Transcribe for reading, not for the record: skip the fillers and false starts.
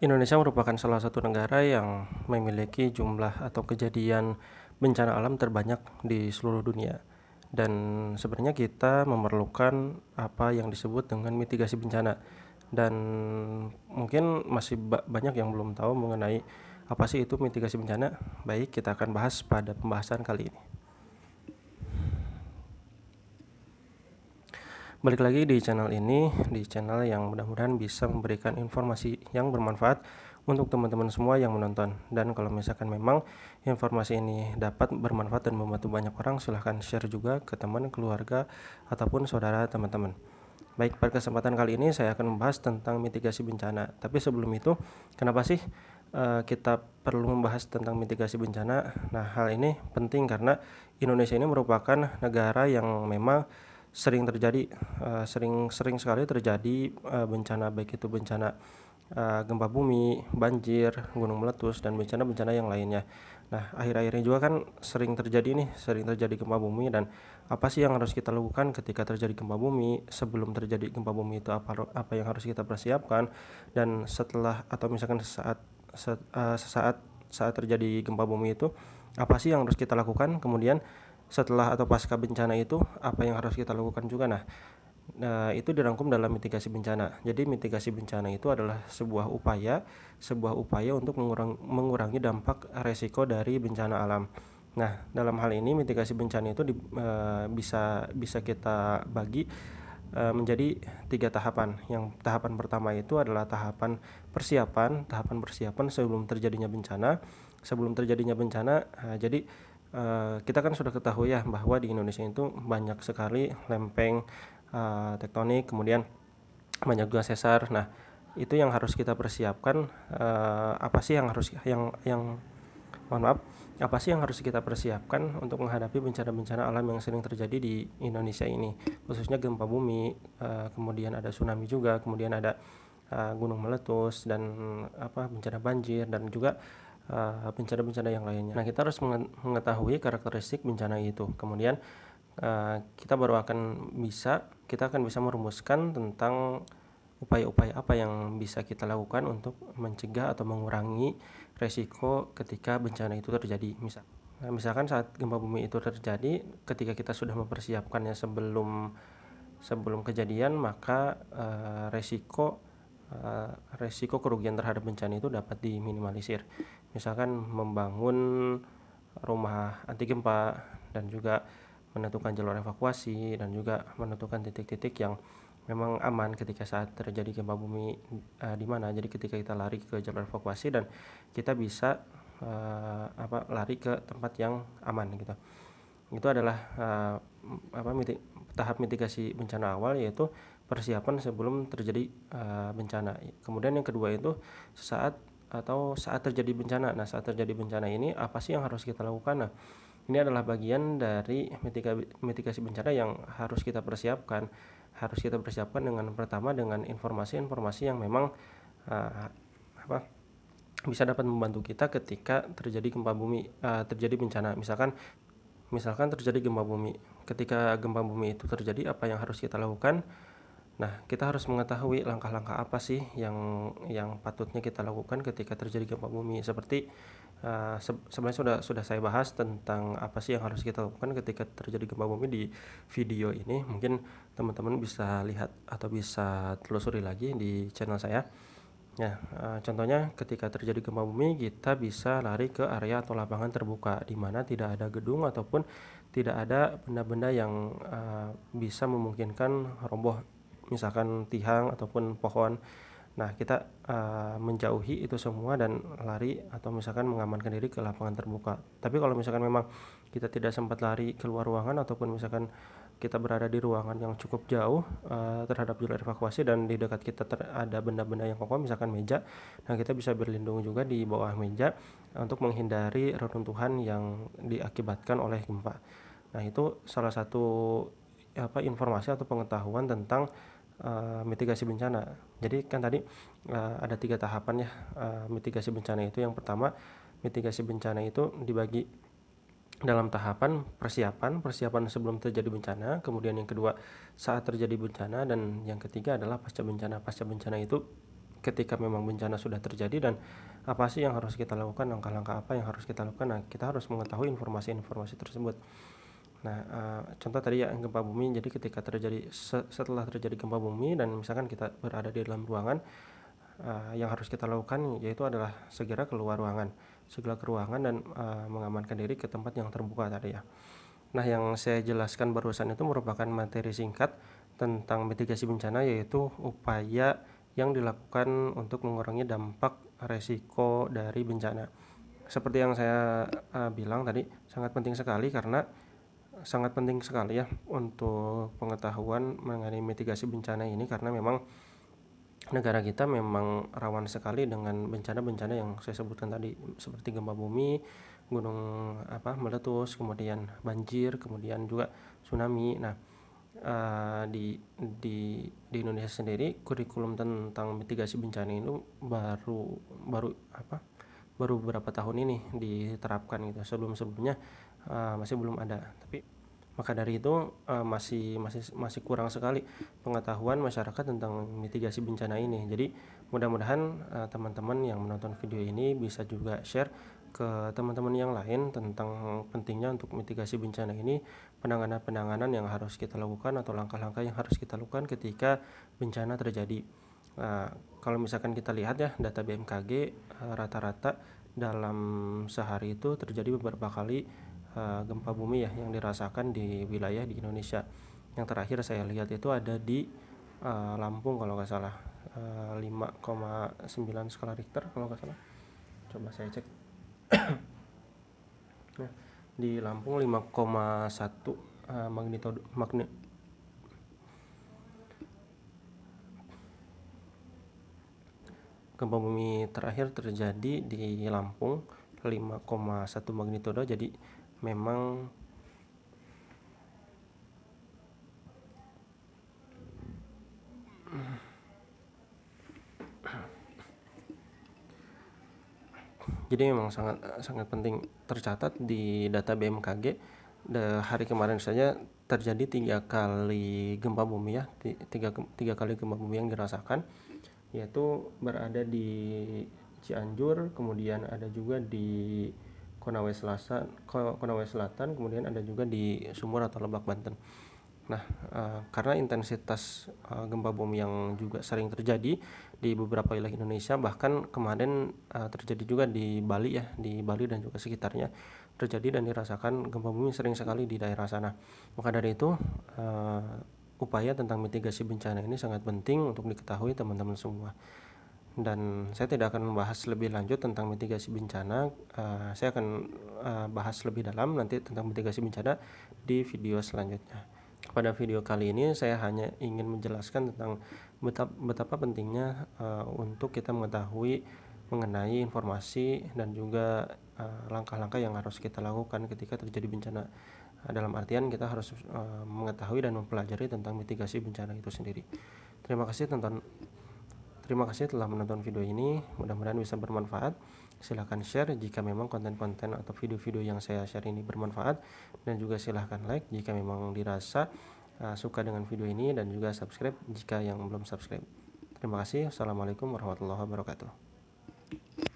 Indonesia merupakan salah satu negara yang memiliki jumlah atau kejadian bencana alam terbanyak di seluruh dunia. Dan sebenarnya kita memerlukan apa yang disebut dengan mitigasi bencana. Dan mungkin masih banyak yang belum tahu mengenai apa sih itu mitigasi bencana. Baik, kita akan bahas pada pembahasan kali ini. Balik lagi di channel ini, di channel yang mudah-mudahan bisa memberikan informasi yang bermanfaat untuk teman-teman semua yang menonton. Dan kalau misalkan memang informasi ini dapat bermanfaat dan membantu banyak orang, silahkan share juga ke teman, keluarga, ataupun saudara teman-teman. Baik, pada kesempatan kali ini saya akan membahas tentang mitigasi bencana. Tapi sebelum itu, kenapa sih kita perlu membahas tentang mitigasi bencana? Nah, hal ini penting karena Indonesia ini merupakan negara yang memang sering terjadi, sering sekali terjadi bencana, baik itu bencana gempa bumi, banjir, gunung meletus, dan bencana-bencana yang lainnya. Nah, akhir-akhir ini juga kan sering terjadi gempa bumi. Dan apa sih yang harus kita lakukan ketika terjadi gempa bumi? Sebelum terjadi gempa bumi itu apa yang harus kita persiapkan? Dan setelah atau misalkan saat terjadi gempa bumi itu apa sih yang harus kita lakukan? Kemudian setelah atau pasca bencana itu apa yang harus kita lakukan juga. Nah, itu dirangkum dalam mitigasi bencana. Jadi mitigasi bencana itu adalah sebuah upaya untuk mengurangi dampak resiko dari bencana alam. Nah, dalam hal ini mitigasi bencana itu bisa kita bagi menjadi 3 tahapan. Yang tahapan pertama itu adalah tahapan persiapan sebelum terjadinya bencana. Jadi kita kan sudah ketahui ya bahwa di Indonesia itu banyak sekali lempeng tektonik, kemudian banyak juga sesar. Nah, itu yang harus kita persiapkan. Apa sih yang harus yang mohon maaf, apa sih yang harus kita persiapkan untuk menghadapi bencana-bencana alam yang sering terjadi di Indonesia ini, khususnya gempa bumi, kemudian ada tsunami juga, kemudian ada gunung meletus, dan bencana banjir, dan juga bencana-bencana yang lainnya. Nah, kita harus mengetahui karakteristik bencana itu. Kemudian kita akan bisa merumuskan tentang upaya-upaya apa yang bisa kita lakukan untuk mencegah atau mengurangi resiko ketika bencana itu terjadi. Misalkan saat gempa bumi itu terjadi, ketika kita sudah mempersiapkannya sebelum kejadian, maka resiko kerugian terhadap bencana itu dapat diminimalisir. Misalkan membangun rumah anti gempa, dan juga menentukan jalur evakuasi, dan juga menentukan titik-titik yang memang aman ketika saat terjadi gempa bumi di mana. Jadi ketika kita lari ke jalur evakuasi dan kita bisa lari ke tempat yang aman gitu. Itu adalah tahap mitigasi bencana awal, yaitu persiapan sebelum terjadi bencana. Kemudian yang kedua itu saat terjadi bencana. Nah, saat terjadi bencana ini apa sih yang harus kita lakukan? Nah, ini adalah bagian dari mitigasi bencana yang harus kita persiapkan. Dengan pertama dengan informasi-informasi yang memang bisa dapat membantu kita ketika terjadi gempa bumi, terjadi bencana. Misalkan terjadi gempa bumi. Ketika gempa bumi itu terjadi, apa yang harus kita lakukan? Nah, kita harus mengetahui langkah-langkah apa sih yang patutnya kita lakukan ketika terjadi gempa bumi. Seperti sebenarnya sudah saya bahas tentang apa sih yang harus kita lakukan ketika terjadi gempa bumi di video ini. Mungkin teman-teman bisa lihat atau bisa telusuri lagi di channel saya. Ya, contohnya ketika terjadi gempa bumi, kita bisa lari ke area atau lapangan terbuka di mana tidak ada gedung ataupun tidak ada benda-benda yang bisa memungkinkan roboh, misalkan tiang ataupun pohon. Nah, kita menjauhi itu semua dan lari atau misalkan mengamankan diri ke lapangan terbuka. Tapi kalau misalkan memang kita tidak sempat lari keluar ruangan, ataupun misalkan kita berada di ruangan yang cukup jauh terhadap jalur evakuasi, dan di dekat kita ada benda-benda yang kokoh, misalkan meja. Nah, kita bisa berlindung juga di bawah meja untuk menghindari reruntuhan yang diakibatkan oleh gempa. Nah, itu salah satu informasi atau pengetahuan tentang mitigasi bencana. Jadi kan tadi ada 3 tahapan ya mitigasi bencana itu. Yang pertama, mitigasi bencana itu dibagi dalam tahapan persiapan sebelum terjadi bencana, kemudian yang kedua saat terjadi bencana, dan yang ketiga adalah pasca bencana. Pasca bencana itu ketika memang bencana sudah terjadi dan apa sih yang harus kita lakukan, langkah-langkah apa yang harus kita lakukan. Nah, kita harus mengetahui informasi-informasi tersebut. Nah, contoh tadi ya gempa bumi. Jadi ketika terjadi setelah terjadi gempa bumi dan misalkan kita berada di dalam ruangan, yang harus kita lakukan yaitu adalah segera keluar ruangan, dan mengamankan diri ke tempat yang terbuka tadi ya. Nah, yang saya jelaskan barusan itu merupakan materi singkat tentang mitigasi bencana, yaitu upaya yang dilakukan untuk mengurangi dampak resiko dari bencana. Seperti yang saya bilang tadi, sangat penting sekali ya untuk pengetahuan mengenai mitigasi bencana ini, karena memang negara kita memang rawan sekali dengan bencana-bencana yang saya sebutkan tadi, seperti gempa bumi, gunung meletus, kemudian banjir, kemudian juga tsunami. Nah, di Indonesia sendiri kurikulum tentang mitigasi bencana itu baru beberapa tahun ini diterapkan gitu. Sebelumnya masih belum ada. Tapi maka dari itu masih kurang sekali pengetahuan masyarakat tentang mitigasi bencana ini. Jadi mudah-mudahan teman-teman yang menonton video ini bisa juga share ke teman-teman yang lain tentang pentingnya untuk mitigasi bencana ini, penanganan yang harus kita lakukan atau langkah-langkah yang harus kita lakukan ketika bencana terjadi. Kalau misalkan kita lihat ya data BMKG, rata-rata dalam sehari itu terjadi beberapa kali gempa bumi ya yang dirasakan di wilayah di Indonesia. Yang terakhir saya lihat itu ada di Lampung kalau nggak salah, 5,9 skala Richter kalau nggak salah. Coba saya cek. Nah, di Lampung 5,1 magnitudo. Gempa bumi terakhir terjadi di Lampung 5,1 magnitudo. Jadi memang sangat penting tercatat di data BMKG. Hari kemarin saja terjadi 3 kali gempa bumi ya, 3 kali gempa bumi yang dirasakan, yaitu berada di Cianjur, kemudian ada juga di Konawe Selatan, kemudian ada juga di Sumur atau Lebak, Banten. Nah, karena intensitas gempa bumi yang juga sering terjadi di beberapa wilayah Indonesia, bahkan kemarin terjadi juga di Bali ya, di Bali dan juga sekitarnya terjadi dan dirasakan gempa bumi sering sekali di daerah sana. Maka dari itu upaya tentang mitigasi bencana ini sangat penting untuk diketahui teman-teman semua. Dan saya tidak akan membahas lebih lanjut tentang mitigasi bencana. Saya akan bahas lebih dalam nanti tentang mitigasi bencana di video selanjutnya. Pada video kali ini saya hanya ingin menjelaskan tentang betapa pentingnya untuk kita mengetahui mengenai informasi dan juga langkah-langkah yang harus kita lakukan ketika terjadi bencana. Dalam artian kita harus mengetahui dan mempelajari tentang mitigasi bencana itu sendiri. Terima kasih telah menonton video ini. Mudah-mudahan bisa bermanfaat. Silahkan share jika memang konten-konten atau video-video yang saya share ini bermanfaat, dan juga silahkan like jika memang dirasa suka dengan video ini, dan juga subscribe jika yang belum subscribe. Terima kasih. Assalamualaikum warahmatullahi wabarakatuh.